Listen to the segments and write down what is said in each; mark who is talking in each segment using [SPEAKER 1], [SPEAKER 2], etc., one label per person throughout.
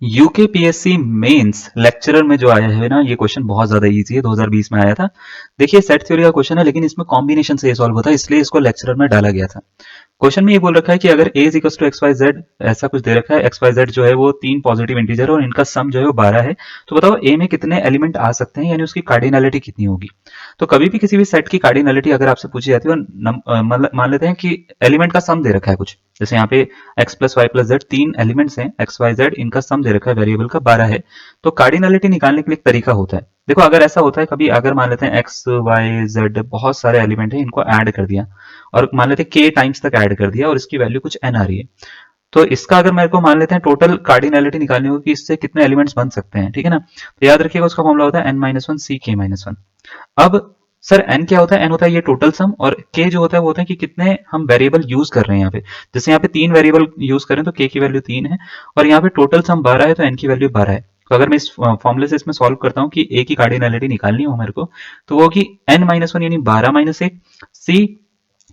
[SPEAKER 1] UKPSC mains lecturer में जो आया है ना, ये क्वेश्चन बहुत ज्यादा इजी है, 2020 में आया था। देखिए सेट थ्योरी का क्वेश्चन है, लेकिन इसमें कॉम्बिनेशन से ये सॉल्व होता है, इसलिए इसको लेक्चरर में डाला गया था। क्वेश्चन में ये बोल रखा है कि अगर a is equal to X Y Z, ऐसा कुछ दे रखा है, एक्स वाई जेड जो है वो 3 पॉजिटिव इंटीजर है और इनका सम जो है वो 12 है, तो बताओ a में कितने एलिमेंट आ सकते हैं, यानी उसकी कार्डिनलिटी कितनी होगी। तो कभी भी किसी भी सेट की कार्डिनलिटी अगर आपसे पूछी जाती है, मान लेते हैं कि एलिमेंट का सम दे रखा है कुछ, जैसे यहाँ पे x plus Y plus Z 3 elements हैं, एक्स वाई जेड, इनका सम दे रखा है वेरिएबल का 12 है, तो कार्डिनलिटी निकालने के लिए एक तरीका होता है। देखो अगर ऐसा होता है कभी, अगर मान लेते हैं एक्स वाई जेड बहुत सारे एलिमेंट है, इनको ऐड कर दिया और मान लेते हैं के टाइम्स तक ऐड कर दिया और इसकी वैल्यू कुछ एन आ रही है, तो इसका अगर मेरे को मान लेते हैं टोटल कार्डिनलिटी निकालनी होगी कि इससे कितने एलिमेंट्स बन सकते हैं, ठीक है ना। तो याद रखिएगा उसका फॉर्मूला होता है n माइनस वन सी के माइनस वन। अब सर n क्या होता है, n होता है ये टोटल सम, और k जो होता है वो होता है कि कितने हम वेरिएबल यूज कर रहे हैं यहाँ पे। जैसे यहाँ पे 3 वेरिएबल यूज करें तो k की वैल्यू 3 है, और यहाँ पे टोटल सम 12 है तो n की वैल्यू 12 है। तो अगर मैं इस फॉर्मूले से इसमें सॉल्व करता हूँ कि a की कार्डिनलिटी निकालनी हो मेरे को, तो वो होगी n माइनस वन यानी 12 माइनस एक, c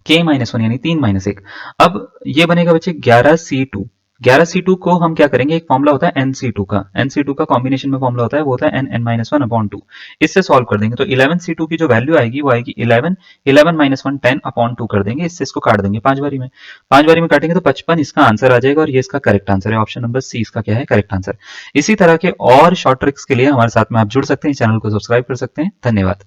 [SPEAKER 1] k माइनस वन यानी 3 माइनस एक। अब ये बनेगा बच्चे 11c2। 11c2 को हम क्या करेंगे, एक फॉर्मूला होता है nc2 का, nc2 का कॉम्बिनेशन में फॉर्मूला होता है, वो होता है n minus one upon two. इससे सॉल्व कर देंगे तो 11c2 की जो वैल्यू आएगी वो आएगी 11, 11 माइनस वन 10 अपॉन टू कर देंगे, इससे इसको काट देंगे 5 बारी में, 5 बारी में काटेंगे तो 55 इसका आंसर आ जाएगा, और ये इसका करेक्ट आंसर है, ऑप्शन नंबर सी इसका क्या है करेक्ट आंसर। इसी तरह के और शॉर्ट ट्रिक्स के लिए हमारे साथ में आप जुड़ सकते हैं, चैनल को सब्सक्राइब कर सकते हैं। धन्यवाद।